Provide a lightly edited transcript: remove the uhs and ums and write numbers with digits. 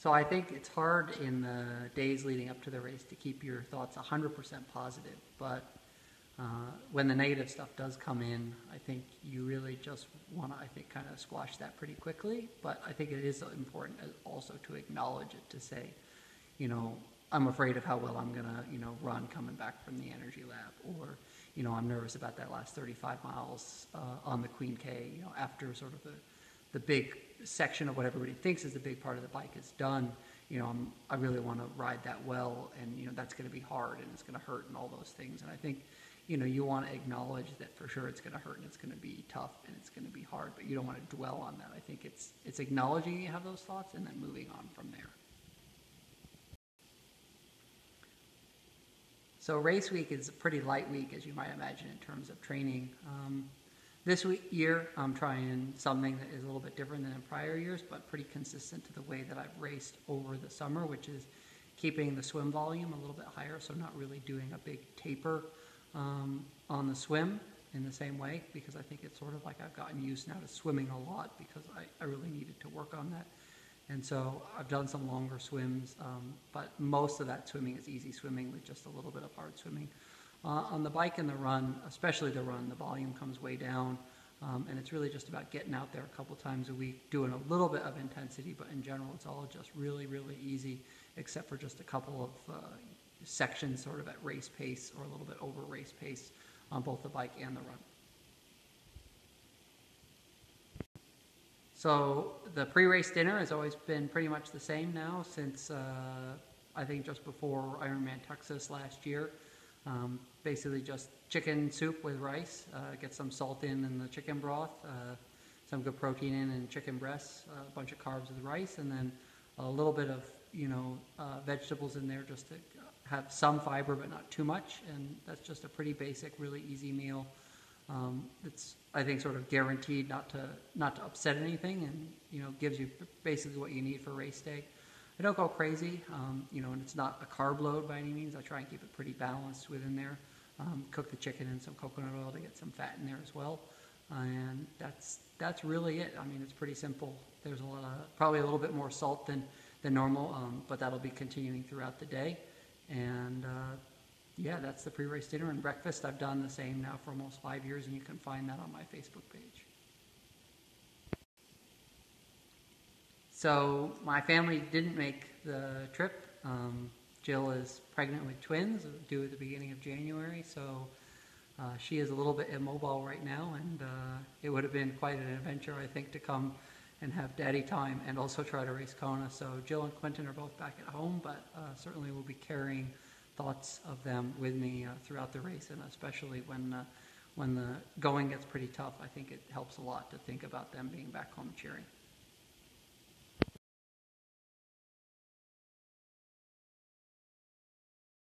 So I think it's hard in the days leading up to the race to keep your thoughts 100% positive. But when the negative stuff does come in, I think you really just want to, kind of squash that pretty quickly. But I think it is important also to acknowledge it, to say, I'm afraid of how well I'm going to, run coming back from the energy lab, or, I'm nervous about that last 35 miles on the Queen K, after sort of the big section of what everybody thinks is the big part of the bike is done. I really want to ride that well, and, that's going to be hard and it's going to hurt and all those things. And I think, you want to acknowledge that for sure it's going to hurt and it's going to be tough and it's going to be hard, but you don't want to dwell on that. I think it's acknowledging you have those thoughts and then moving on from there. So race week is a pretty light week, as you might imagine, in terms of training. This year, I'm trying something that is a little bit different than in prior years, but pretty consistent to the way that I've raced over the summer, which is keeping the swim volume a little bit higher, so not really doing a big taper on the swim in the same way, because I think it's sort of like I've gotten used now to swimming a lot because I really needed to work on that. And so I've done some longer swims, but most of that swimming is easy swimming with just a little bit of hard swimming. On the bike and the run, especially the run, the volume comes way down, and it's really just about getting out there a couple times a week, doing a little bit of intensity, but in general it's all just really, really easy, except for just a couple of sections sort of at race pace or a little bit over race pace on both the bike and the run. So the pre-race dinner has always been pretty much the same now since I think just before Ironman Texas last year. Basically just chicken soup with rice, get some salt in the chicken broth, some good protein in chicken breasts, a bunch of carbs with rice, and then a little bit of vegetables in there just to have some fiber but not too much, and that's just a pretty basic, really easy meal. It's, I think, sort of guaranteed not to upset anything, and gives you basically what you need for race day. I don't go crazy, and it's not a carb load by any means. I try and keep it pretty balanced within there. Cook the chicken in some coconut oil to get some fat in there as well, and that's really it. I mean, it's pretty simple. There's probably a little bit more salt than normal, but that'll be continuing throughout the day. And yeah, that's the pre-race dinner and breakfast. I've done the same now for almost 5 years, and you can find that on my Facebook page. So my family didn't make the trip. Jill is pregnant with twins, due at the beginning of January, so she is a little bit immobile right now, and it would have been quite an adventure, I think, to come and have daddy time and also try to race Kona. So Jill and Quentin are both back at home, but certainly will be carrying thoughts of them with me throughout the race, and especially when the going gets pretty tough. I think it helps a lot to think about them being back home cheering.